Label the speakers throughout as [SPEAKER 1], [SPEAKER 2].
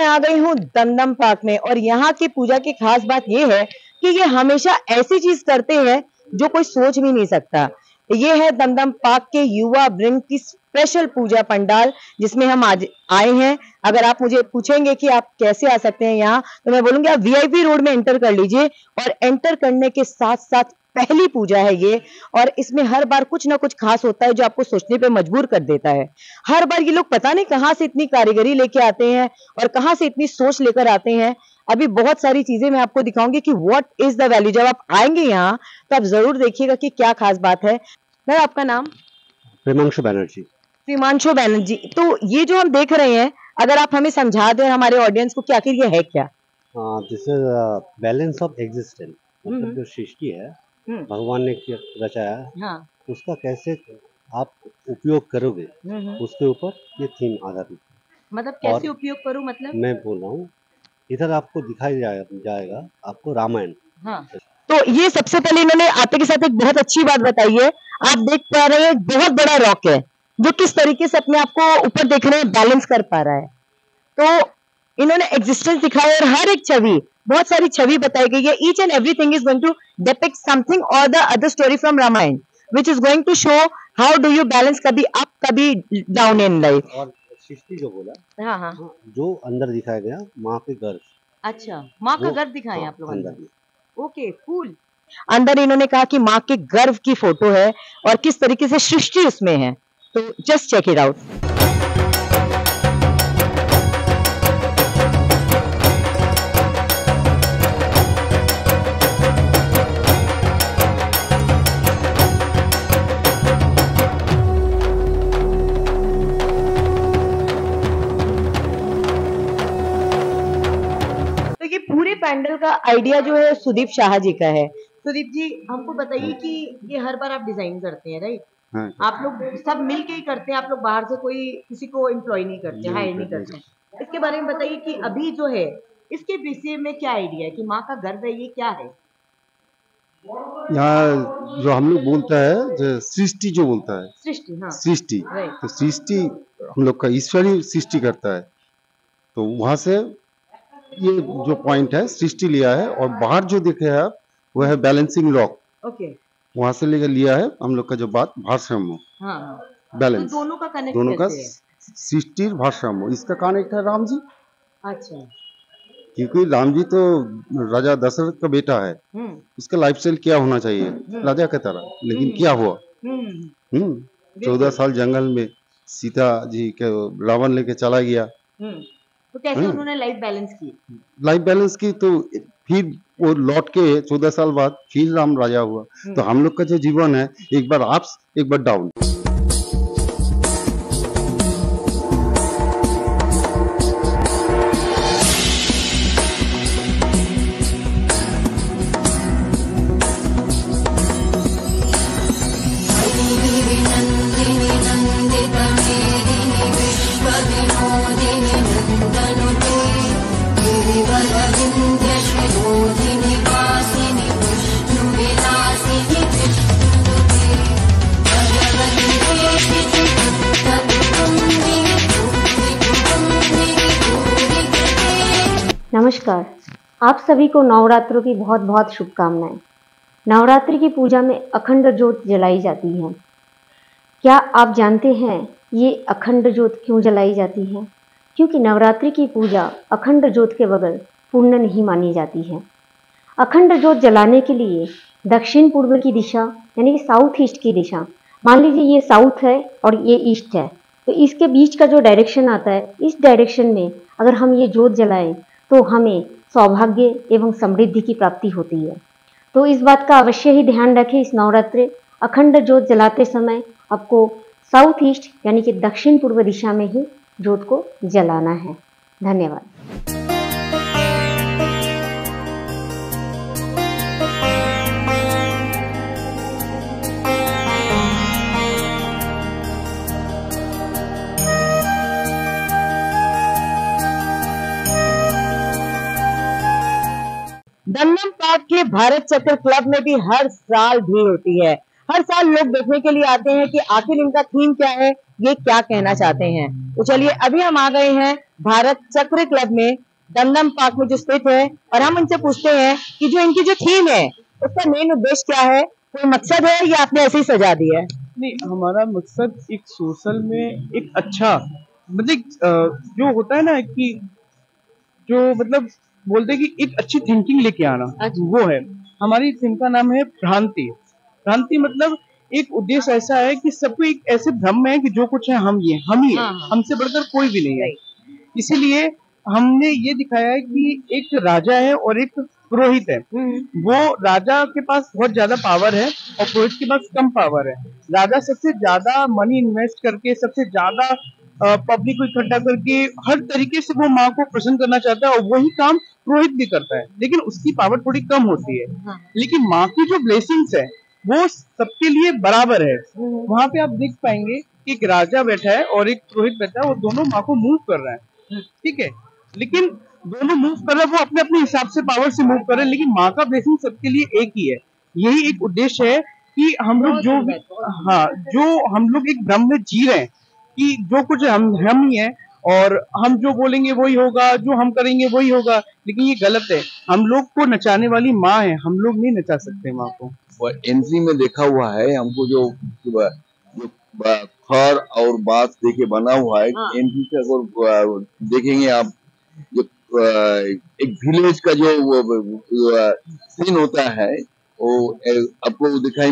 [SPEAKER 1] आ गई हूँ दमदम पार्क में और यहाँ की पूजा की खास बात ये है कि ये हमेशा ऐसी चीज करते हैं जो कोई सोच भी नहीं सकता। ये है दमदम पार्क के युवा वृंद की स्पेशल पूजा पंडाल जिसमें हम आज आए हैं। अगर आप मुझे पूछेंगे कि आप कैसे आ सकते हैं यहाँ, तो मैं बोलूंगी आप वीआईपी रोड में एंटर कर लीजिए और एंटर करने के साथ साथ पहली पूजा है ये, और इसमें हर बार कुछ ना कुछ खास होता है जो आपको सोचने पे मजबूर कर देता है। हर बार ये लोग पता नहीं कहाँ से इतनी कारीगरी लेके आते हैं और कहाँ से इतनी सोच लेकर आते हैं। अभी बहुत सारी चीजें मैं आपको दिखाऊंगी कि व्हाट इज द वैल्यू। जब आप आएंगे यहाँ तो आप जरूर देखिएगा कि क्या खास बात है। मैं आपका नाम?
[SPEAKER 2] प्रेमांशु बैनर्जी।
[SPEAKER 1] प्रेमांशु बैनर्जी। तो ये जो हम देख रहे हैं, अगर आप हमें समझा दें हमारे ऑडियंस को कि आखिर ये है क्या?
[SPEAKER 2] This is balance of existence, मतलब जो सृष्टि है भगवान ने रचाया, हाँ, उसका कैसे आप उपयोग करोगे उसके ऊपर ये थीम आधारित है।
[SPEAKER 1] मतलब कैसे उपयोग करूं, मतलब
[SPEAKER 2] मैं बोल रहा हूँ इधर आपको दिखाई जाएगा आपको रामायण। हाँ।
[SPEAKER 1] तो ये सबसे पहले इन्होंने आते के साथ एक बहुत अच्छी बात बताई है। आप देख पा रहे हैं एक बहुत बड़ा रॉक है जो किस तरीके से अपने आप को ऊपर देख रहे हैं बैलेंस कर पा रहा है। तो इन्होंने एग्जिस्टेंस दिखाया और हर एक छवि, बहुत सारी छवि बताई गई है। Each and everything is going to depict something और the other story from Ramayana which is going to show how do you balance कभी अप कभी डाउन इन लाइफ।
[SPEAKER 2] और सृष्टि जो बोला,
[SPEAKER 1] हाँ हाँ,
[SPEAKER 2] जो अंदर दिखाया गया माँ के गर्भ।
[SPEAKER 1] अच्छा, माँ का गर्भ दिखाया आप लोगों ने?
[SPEAKER 2] अंदर।
[SPEAKER 1] Okay, cool. अंदर इन्होंने कहा कि माँ के गर्भ की फोटो है और किस तरीके से सृष्टि उसमें है। तो जस्ट चेक इट आउट। पूरे पैंडल का आइडिया जो है सुदीप शाह जी का है। सुदीप जी, हमको बताइए कि ये हर बार आप डिजाइन करते हैं, राइट? हाँ। आप लोग सब मिल के ही करते हैं? आप लोग बाहर से कोई किसी को एम्प्लॉय नहीं करते, हायर नहीं करते? इसके बारे में बताइए कि अभी जो है इसके विषय में क्या आइडिया है कि माँ का गर्भ है, ये क्या है?
[SPEAKER 3] यहाँ जो हम लोग बोलता है सृष्टि, जो बोलता है
[SPEAKER 1] सृष्टि, हाँ,
[SPEAKER 3] सृष्टि, तो सृष्टि हम लोग का ईश्वरी सृष्टि करता है। तो वहां से ये जो पॉइंट है सृष्टि लिया है, और बाहर जो देखे हैं आप वो है बैलेंसिंग रॉक।
[SPEAKER 1] ओके,
[SPEAKER 3] वहां से लेकर लिया है हम लोग का जो बात भाषाम्य,
[SPEAKER 1] हाँ,
[SPEAKER 3] बैलेंस।
[SPEAKER 1] तो दोनों का कनेक्ट,
[SPEAKER 3] दोनों का सृष्टि भाषाम्य, इसका कनेक्ट है राम जी।
[SPEAKER 1] अच्छा,
[SPEAKER 3] क्योंकि राम जी तो राजा दशरथ का बेटा है, उसका लाइफस्टाइल क्या होना चाहिए राजा की तरह, लेकिन क्या हुआ 14 साल जंगल में सीता जी के रावण लेके चला गया।
[SPEAKER 1] तो कैसे उन्होंने लाइफ बैलेंस की?
[SPEAKER 3] लाइफ बैलेंस की, तो फिर वो लौट के 14 साल बाद फिर राम राजा हुआ। तो हम लोग का जो जीवन है एक बार अप्स एक बार डाउन।
[SPEAKER 4] नमस्कार, आप सभी को नवरात्रों की बहुत बहुत शुभकामनाएं। नवरात्रि की पूजा में अखंड ज्योत जलाई जाती है। क्या आप जानते हैं ये अखंड ज्योत क्यों जलाई जाती है? क्योंकि नवरात्रि की पूजा अखंड ज्योत के बगैर पूर्ण नहीं मानी जाती है। अखंड ज्योत जलाने के लिए दक्षिण पूर्व की दिशा यानी साउथ ईस्ट की दिशा, मान लीजिए ये साउथ है और ये ईस्ट है, तो इसके बीच का जो डायरेक्शन आता है, इस डायरेक्शन में अगर हम ये ज्योत जलाएं तो हमें सौभाग्य एवं समृद्धि की प्राप्ति होती है। तो इस बात का अवश्य ही ध्यान रखें। इस नवरात्रि अखंड ज्योत जलाते समय आपको साउथ ईस्ट यानी कि दक्षिण पूर्व दिशा में ही ज्योत को जलाना है। धन्यवाद।
[SPEAKER 1] दमदम पार्क के भारत चक्र क्लब में भी हर साल भीड़ होती है। हर साल लोग देखने के लिए आते हैं कि आखिर इनका थीम क्या है, ये क्या कहना चाहते हैं। तो चलिए, अभी हम आ गए हैं भारत चक्र क्लब में दमदम पार्क में जो स्थित है, और हम उनसे पूछते हैं कि जो इनकी जो थीम है उसका मेन उद्देश्य क्या है, कोई मकसद है या आपने ऐसे ही सजा दिया है?
[SPEAKER 5] नहीं, हमारा मकसद एक सोशल में एक अच्छा मतलब जो होता है ना कि जो मतलब बोलते हैं कि एक अच्छी थिंकिंग लेके आना, वो है हमारी थीम का नाम है भ्रांति। भ्रांति मतलब एक उद्देश्य ऐसा है कि सबको एक ऐसे भ्रम में है कि जो कुछ है हम ही है, हमसे बढ़कर कोई भी नहीं है। इसीलिए हमने ये दिखाया है कि एक राजा है और एक पुरोहित है। वो राजा के पास बहुत ज्यादा पावर है और पुरोहित के पास कम पावर है। राजा सबसे ज्यादा मनी इन्वेस्ट करके, सबसे ज्यादा पब्लिक को इकट्ठा करके हर तरीके से वो माँ को प्रसन्न करना चाहता है, और वही काम पुरोहित भी करता है, लेकिन उसकी पावर थोड़ी कम होती है। लेकिन माँ की जो ब्लेसिंग्स है वो सबके लिए बराबर है। वहां पे आप देख पाएंगे कि एक राजा बैठा है और एक पुरोहित बैठा है, वो दोनों माँ को मूव कर रहे हैं, ठीक है, लेकिन दोनों मूव कर रहे हैं, वो अपने अपने हिसाब से पावर से मूव कर रहे हैं, लेकिन माँ का ब्लेसिंग सबके लिए एक ही है। यही एक उद्देश्य है कि हम लोग जो हम लोग एक भ्रम में जी रहे हैं कि जो कुछ हम ही है और हम जो बोलेंगे वही होगा, जो हम करेंगे वही होगा, लेकिन ये गलत है। हम लोग को नचाने वाली माँ है, हम लोग नहीं नचा सकते माँ को।
[SPEAKER 6] एंट्री में देखा हुआ है हमको जो खर और बांस देके बना हुआ है। एंट्री से अगर देखेंगे आप, जो एक विलेज का जो सीन होता है वो आपको दिखाई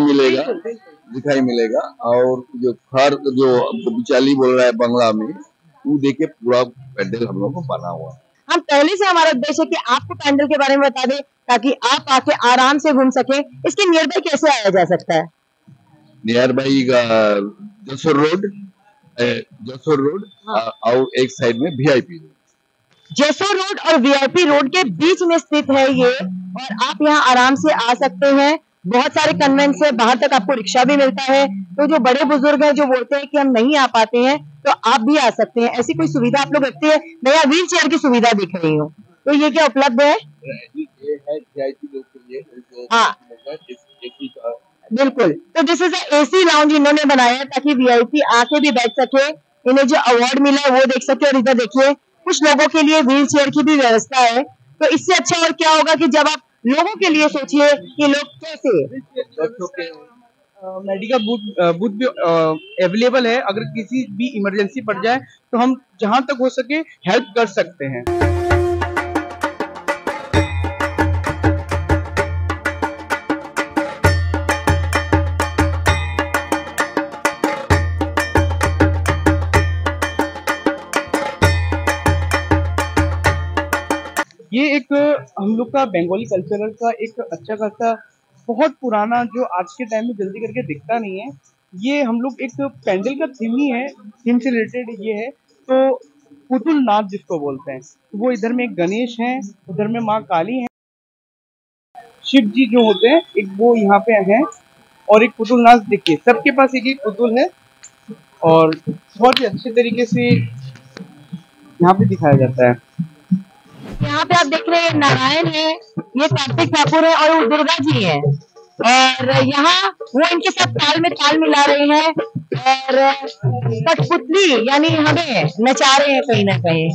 [SPEAKER 6] मिलेगा। और जो खर जो बिचाली बोल रहा है बंगला में, वो देखे पूरा पैंडल हम लोग को बना हुआ है।
[SPEAKER 1] हम पहले से हमारा उद्देश्य है कि आपको पैंडल के बारे में बता दें ताकि आप आके आराम से घूम सके। इसके नियर बाई कैसे आया जा सकता है?
[SPEAKER 6] नियर बाई जसोर रोड और एक साइड में VIP रोड।
[SPEAKER 1] जसोर रोड और VIP रोड के बीच में स्थित है ये, और आप यहाँ आराम से आ सकते हैं। बहुत सारे कन्वेंस है, बाहर तक आपको रिक्शा भी मिलता है। तो जो बड़े बुजुर्ग हैं जो बोलते हैं कि हम नहीं आ पाते हैं, तो आप भी आ सकते हैं। ऐसी कोई सुविधा आप लोग रखते हैं? मैं यहाँ व्हील चेयर की सुविधा दिख रही हूँ, तो ये क्या उपलब्ध है?
[SPEAKER 6] ये है VIP लोग के लिए।
[SPEAKER 1] हाँ बिल्कुल, तो दिस इज AC लाउंज इन्होंने बनाया है ताकि VIP आके भी बैठ सके, इन्हें जो अवार्ड मिला है वो देख सके। और इधर देखिए कुछ लोगों के लिए व्हील चेयर की भी व्यवस्था है। तो इससे अच्छा और क्या होगा कि जब आप लोगों के लिए सोचिए कि लोग कैसे
[SPEAKER 5] मेडिकल बूथ भी अवेलेबल है। अगर किसी भी इमरजेंसी पड़ जाए तो हम जहां तक हो सके हेल्प कर सकते हैं। ये एक हम लोग का बंगाली कल्चरल का एक अच्छा खासा बहुत पुराना, जो आज के टाइम में जल्दी करके दिखता नहीं है। ये हम लोग एक पैंडल का थीम ही है, थीम से रिलेटेड ये है। तो पुतुल नाच जिसको बोलते हैं, वो इधर में एक गणेश है, उधर में माँ काली है, शिव जी जो होते हैं एक वो यहाँ पे हैं, और एक पुतुल नाच देखिए सबके पास एक एक पुतुल है, और बहुत ही अच्छे तरीके से यहाँ पे दिखाया जाता है।
[SPEAKER 1] यहाँ पे आप देख रहे हैं नारायण है, ये कार्तिक ठाकुर है और वो दुर्गा जी है, और यहाँ वो इनके साथ ताल में ताल मिला रहे हैं और कठपुतली यानी हमें नचा रहे हैं कहीं ना कहीं।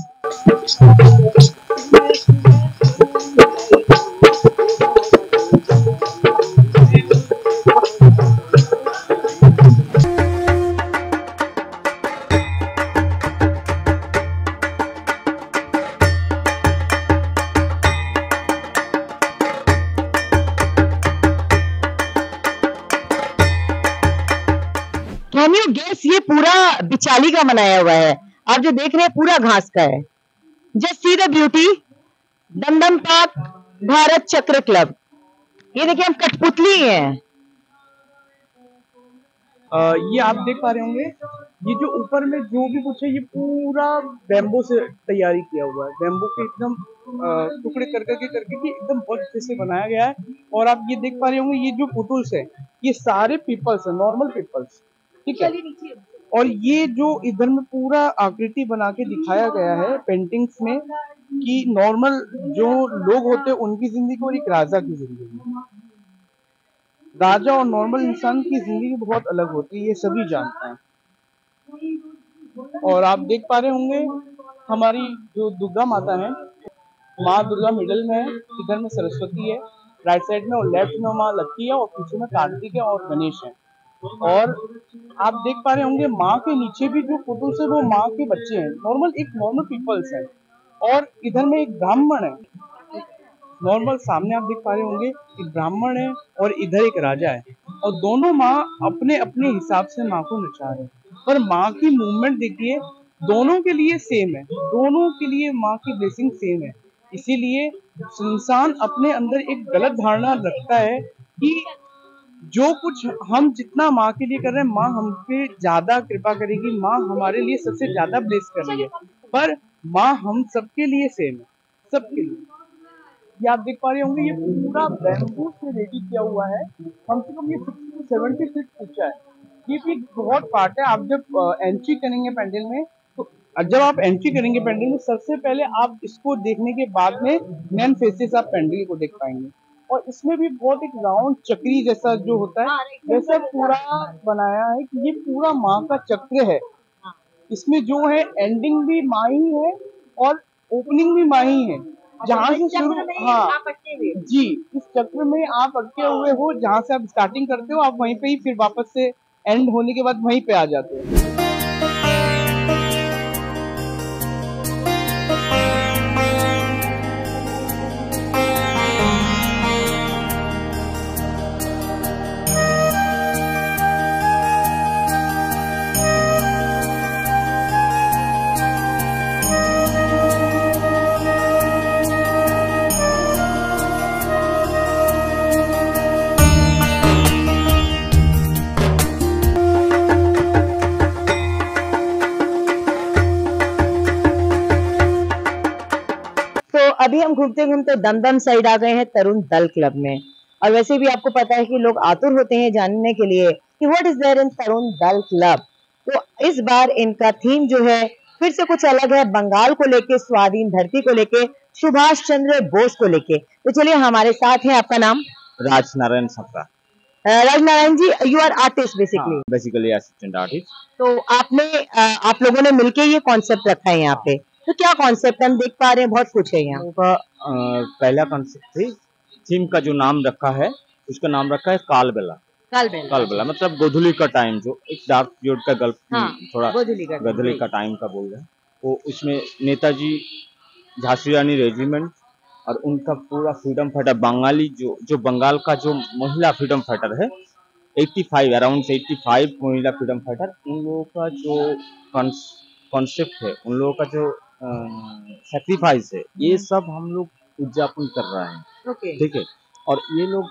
[SPEAKER 1] कैन यू गेस, ये पूरा बिचाली का बनाया हुआ है। आप जो देख रहे हैं पूरा घास का है। Just see the beauty, Dumdum park Bharat Chakra club. ये देखिए हम कठपुतली हैं।
[SPEAKER 5] ये आप देख पा रहे होंगे, ये जो ऊपर में जो भी कुछ है ये पूरा बैम्बू से तैयारी किया हुआ है। बैम्बू के एकदम टुकड़े करके एकदम बहुत अच्छे से बनाया गया है। और आप ये देख पा रहे होंगे, ये जो पुतुल्स है ये सारे पीपल्स है, नॉर्मल पीपल्स, ठीक है। और ये जो इधर में पूरा आकृति बना के दिखाया गया है पेंटिंग्स में, कि नॉर्मल जो लोग होते हैं उनकी जिंदगी और एक राजा की जिंदगी, राजा और नॉर्मल इंसान की जिंदगी बहुत अलग होती है, ये सभी जानते हैं। और आप देख पा रहे होंगे हमारी जो दुर्गा माता है, माँ दुर्गा मिडल में है, इधर में सरस्वती है, राइट साइड में, और लेफ्ट में माँ लक्ष्मी है, और पीछे में कार्तिक है और गणेश है। और आप देख पा रहे होंगे माँ के नीचे भी जो फोटोज है वो माँ के बच्चे हैं, एक नॉर्मल पीपल्स है। और इधर में एक ब्राह्मण है, नॉर्मल सामने आप देख पा रहे होंगे एक ब्राह्मण है और इधर एक राजा है, और दोनों माँ अपने अपने हिसाब से माँ को नचा रहे हैं। पर माँ की मूवमेंट देखिए, दोनों के लिए सेम है, दोनों के लिए माँ की ब्लेसिंग सेम है। इसीलिए इंसान अपने अंदर एक गलत धारणा रखता है कि जो कुछ हम जितना माँ के लिए कर रहे हैं, माँ हम पे ज्यादा कृपा करेगी, माँ हमारे लिए सबसे ज्यादा ब्लेस कर रही है। पर माँ हम सबके लिए सेम है, सबके लिए। ये आप देख पा रहे होंगे, ये पूरा बैम्बू से रेडी किया हुआ है, कम से कम ये 60 से 70 फीट ऊंचा है। ये भी बहुत पार्ट है। आप जब एंट्री करेंगे पैंडल में, तो जब आप एंट्री करेंगे पैंडल में, सबसे पहले आप इसको देखने के बाद में मेन फेसेस आप पैंडल को देख पाएंगे। और इसमें भी बहुत एक राउंड चक्री जैसा जो होता है, वैसा पूरा बनाया है कि ये पूरा माँ का चक्र है। इसमें जो है एंडिंग भी माँ ही है और ओपनिंग भी माँ ही है। जहाँ से शुरू, हाँ जी, इस चक्र में आप अटके हुए हो, जहाँ से आप स्टार्टिंग करते हो, आप वहीं पे ही फिर वापस से एंड होने के बाद वहीं पे आ जाते हो।
[SPEAKER 1] अभी हम घूमते घूमते दमदम साइड आ गए हैं तरुण दल क्लब में। और वैसे भी आपको पता है कि लोग आतुर होते हैं जानने के लिए कि व्हाट इज देयर इन तरुण दल क्लब। तो इस बार इनका थीम जो है फिर से कुछ अलग है, बंगाल को लेके, स्वाधीन धरती को लेके, सुभाष चंद्र बोस को लेके। तो चलिए हमारे साथ है, आपका नाम?
[SPEAKER 7] Rajnarayan Sapra.
[SPEAKER 1] Rajnarayan ji, you are artist
[SPEAKER 7] basically assistant artist.
[SPEAKER 1] तो आप लोगों ने मिलके ये कॉन्सेप्ट रखा है यहाँ पे, तो क्या कॉन्सेप्ट? हम देख पा रहे हैं बहुत कुछ है यहाँ
[SPEAKER 7] का। पहला कॉन्सेप्ट थी, थीम का जो नाम रखा है उसका नाम रखा है कालबेला। कालबेला मतलब गोधुली का टाइम, जो एक डार्क पीरियड का गल्फ, थोड़ा गोधुली का टाइम का बोल रहे हैं। वो इसमें नेताजी, झांसी रानी रेजिमेंट और उनका पूरा फ्रीडम फाइटर, बंगाली जो बंगाल का जो महिला फ्रीडम फाइटर है, 85 अराउंड 85 महिला फ्रीडम फाइटर, उन लोगों का जो कॉन्सेप्ट है, उन लोगों का जो सेक्रीफाइस है, ये सब हम लोग उद्यापन कर रहे हैं। ठीक है। और ये लोग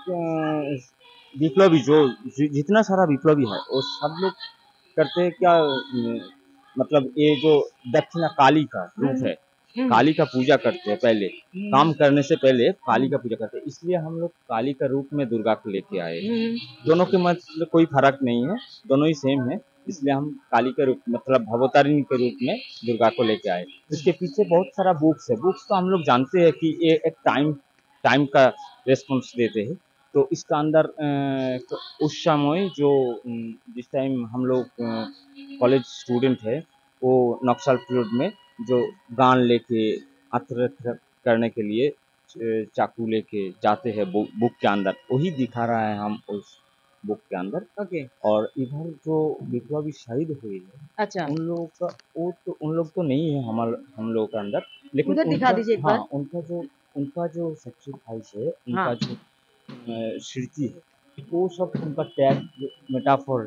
[SPEAKER 7] विप्लवी, जो जितना सारा विप्लवी है वो सब लोग करते हैं क्या, मतलब ये जो दक्षिणा काली का रूप है, काली का पूजा करते हैं। पहले काम करने से पहले काली का पूजा करते हैं, इसलिए हम लोग काली का रूप में दुर्गा को लेके आए। दोनों के मतलब कोई फर्क नहीं है, दोनों ही सेम है, इसलिए हम काली के रूप मतलब भवतारिणी के रूप में दुर्गा को लेके आए। इसके पीछे बहुत सारा बुक्स है। बुक्स तो हम लोग जानते हैं कि ये एक टाइम का रेस्पॉन्स देते हैं। तो इसका अंदर उस समय जो जिस टाइम हम लोग कॉलेज स्टूडेंट है, वो नक्सल पीरियड में जो गान लेके अत्र करने के लिए चाकू लेके जाते हैं बुक के अंदर, वही दिखा रहा है हम उस बुक के अंदर। और इधर जो विप्लवी शहीद हुए हैं, अच्छा, उन लोगों का वो तो उन लोग तो नहीं है हम लोगों के अंदर, लेकिन उधर दिखा दीजिए एक बार। उनका जो सैक्रिफाइस है, उनका जो स्मृति है, वो सब उनका टैग मेटाफोर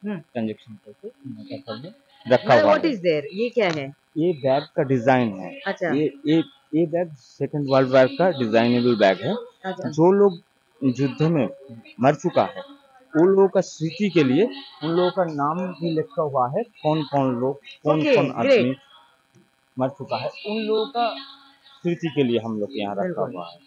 [SPEAKER 7] ट्रांजैक्शन करके मेटाफोर में रखा हुआ है। What is there? ये क्या है? ये बैग का डिजाइन है। अच्छा। ये बैग सेकंड वर्ल्ड वॉर का डिजाइनेबल बैग है। अच्छा। जो लोग युद्ध में मर चुका है, उन लोगों का स्मृति के लिए उन लोगों का नाम भी लिखा हुआ है, कौन कौन आदमी मर चुका है, उन लोगों का स्मृति के लिए हम लोग यहाँ रखा हुआ है।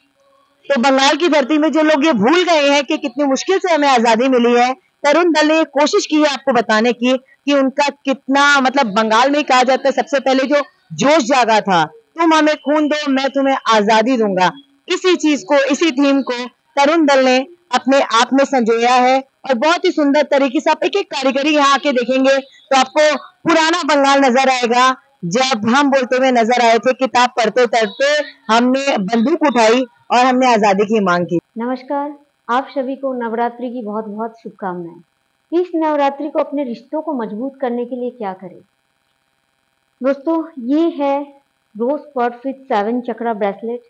[SPEAKER 1] तो बंगाल की धरती में जो लोग ये भूल गए हैं कि कितनी मुश्किल से हमें आजादी मिली है, तरुण दल ने कोशिश की है आपको बताने की कि उनका कितना, मतलब बंगाल में ही कहा जाता है सबसे पहले जो जोश जागा था, तुम हमें खून दो मैं तुम्हें आजादी दूंगा। इसी चीज को, इसी थीम को तरुण दल ने अपने आप में संजोया है और बहुत ही सुंदर तरीके से आप एक एक कारीगरी यहाँ आके देखेंगे तो आपको पुराना बंगाल नजर आएगा। जब हम बोलते हुए नजर आए थे, किताब पढ़ते पढ़ते हमने बंदूक उठाई और हमने आजादी की मांग की।
[SPEAKER 4] नमस्कार, आप सभी को नवरात्रि की बहुत बहुत शुभकामनाएं। इस नवरात्रि को अपने रिश्तों को मजबूत करने के लिए क्या करें? दोस्तों, ये है रोज पर्स विद 7 चक्रा ब्रेसलेट।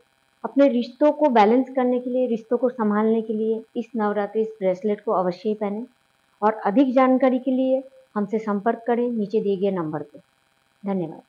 [SPEAKER 4] अपने रिश्तों को बैलेंस करने के लिए, रिश्तों को संभालने के लिए इस नवरात्रि इस ब्रेसलेट को अवश्य ही पहनें। और अधिक जानकारी के लिए हमसे संपर्क करें नीचे दिए गए नंबर पर। धन्यवाद।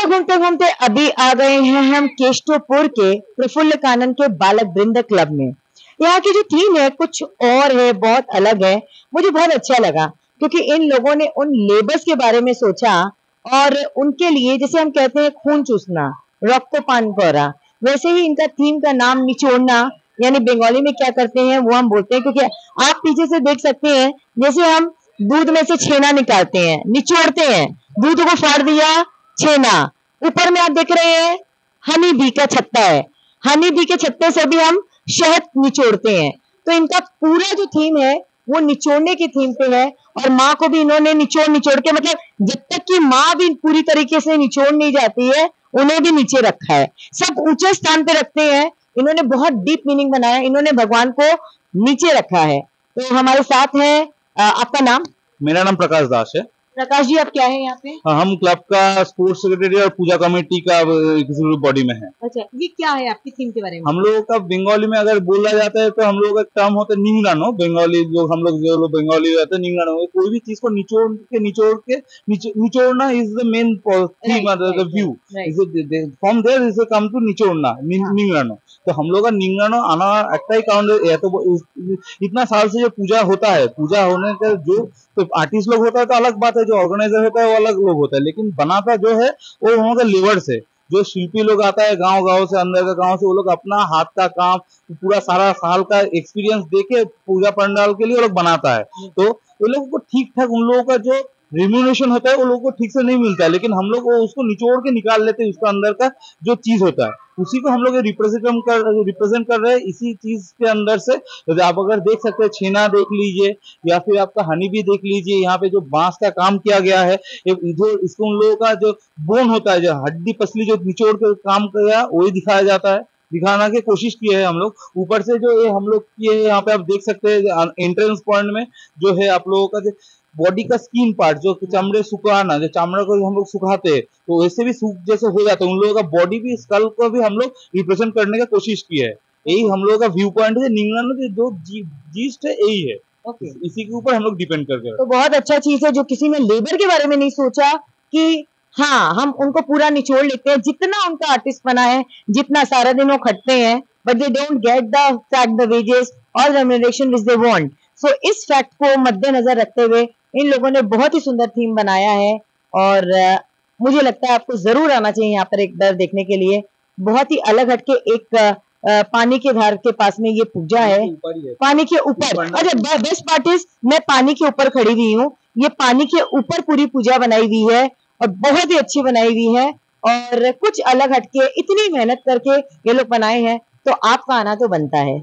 [SPEAKER 1] घूमते घूमते अभी आ गए हैं हम केशवपुर के प्रफुल्ल कानन के बालक वृंद क्लब में। यहाँ की जो थीम है कुछ और है, बहुत अलग है। मुझे बहुत अच्छा लगा क्योंकि इन लोगों ने उन लेबर्स के बारे में सोचा और उनके लिए, जैसे हम कहते हैं खून चूसना, रक्त पान कोरा, वैसे ही इनका थीम का नाम निचोड़ना, यानी बंगाली में क्या करते हैं वो हम बोलते हैं। क्योंकि आप पीछे से देख सकते हैं जैसे हम दूध में से छेना निकालते हैं, निचोड़ते हैं, दूध को फाड़ दिया, छेना। ऊपर में आप देख रहे हैं हनी बी का छत्ता है, हनी बी के छत्ते से भी हम शहद निचोड़ते हैं। तो इनका पूरा जो थीम है वो निचोड़ने की थीम पे है। और माँ को भी इन्होंने निचोड़ के, मतलब जब तक कि माँ भी पूरी तरीके से निचोड़ नहीं जाती है उन्हें भी नीचे रखा है। सब ऊंचे स्थान पे रखते हैं, इन्होंने बहुत डीप मीनिंग बनाया, इन्होंने भगवान को नीचे रखा है। तो हमारे साथ है, आपका नाम?
[SPEAKER 8] मेरा नाम प्रकाश दास है।
[SPEAKER 1] प्रकाश जी, आप क्या है यहाँ पे?
[SPEAKER 8] हम क्लब का स्पोर्ट्स सेक्रेटरी और पूजा कमेटी का एग्जीक्यूटिव बॉडी में है।
[SPEAKER 1] अच्छा, ये क्या है आपकी थीम के बारे में?
[SPEAKER 8] हम लोगों का बंगाली में अगर बोला जाता है तो हम लोगों का टर्म होता है निंगड़ानो। बंगाली जो हम लोग जो बंगाली रहते हैं निंगड़ानो, कोई भी चीज को निचोड़ना is the main theme, the view from there is come to निचोड़ना, निंगड़ानो। तो हम लोग का निंगड़ानो आना একটা ही काउंट है। तो इतना साल से जो पूजा होता है, पूजा होने का जो तो आर्टिस्ट लोग होता है तो अलग बात है, जो ऑर्गेनाइजर होता है वो अलग लोग होता है, लेकिन बनाता जो है वो वहाँ का लेबर से, जो शिल्पी लोग आता है गांव से, अंदर का गांव से, वो लोग अपना हाथ का काम पूरा सारा साल का एक्सपीरियंस देके पूजा पंडाल के लिए वो लोग बनाता है। तो वो लोगों को ठीक ठाक उन लोगों का जो रिम्यूनरेशन होता है वो लोगों को ठीक से नहीं मिलता है, लेकिन हम लोग उसको निचोड़ के निकाल लेते हैं। उसका अंदर का जो चीज होता है उसी को हम लोग रिप्रेजेंट कर रहे हैं इसी चीज के अंदर से। तो आप अगर देख सकते हैं, छेना देख लीजिए या फिर आपका हनी भी देख लीजिए, यहाँ पे जो बांस का काम किया गया है, जो इसको उन लोगों का जो बोन होता है, जो हड्डी पसली जो निचोड़ के काम किया वही दिखाया जाता है, दिखाना की कोशिश की है हम लोग। ऊपर से जो ये हम लोग किए हैं, यहाँ पे आप देख सकते हैं एंट्रेंस पॉइंट में जो है आप लोगों का जो बॉडी का स्किन पार्ट, जो चमड़े सुखाना, जो चमड़ा को हम लोग सुखाते हैं तो वैसे भी सूख जैसे हो जाता है, उन लोगों का बॉडी भी, स्कल को भी हम लोग रिप्रेजेंट करने का कोशिश की है। यही हम लोगों का व्यू पॉइंट है। निंगड़ानो जो जीस्ट है यही है, इसी के ऊपर हम लोग डिपेंड करके।
[SPEAKER 1] तो बहुत अच्छा चीज है जो किसी ने लेबर के बारे में नहीं सोचा कि हाँ हम उनको पूरा निचोड़ लेते हैं, जितना उनका आर्टिस्ट बना है, जितना सारा दिन वो खटते हैं, but they don't get the fact, the wages और रेम्यूनरेशन व्हिच दे वांट। सो इस फैक्ट को मद्देनजर रखते हुए इन लोगों ने बहुत ही सुंदर थीम बनाया है और मुझे लगता है आपको जरूर आना चाहिए यहाँ पर एक बार देखने के लिए। बहुत ही अलग हटके एक पानी के धार के पास में ये पूजा है, पानी के ऊपर। अच्छा, बेस्ट पार्ट इज मैं पानी के ऊपर खड़ी हुई हूँ, ये पानी के ऊपर पूरी पूजा बनाई हुई है और बहुत ही अच्छी बनाई हुई है और कुछ अलग हटके इतनी मेहनत करके ये लोग बनाए हैं, तो आपका आना तो बनता है।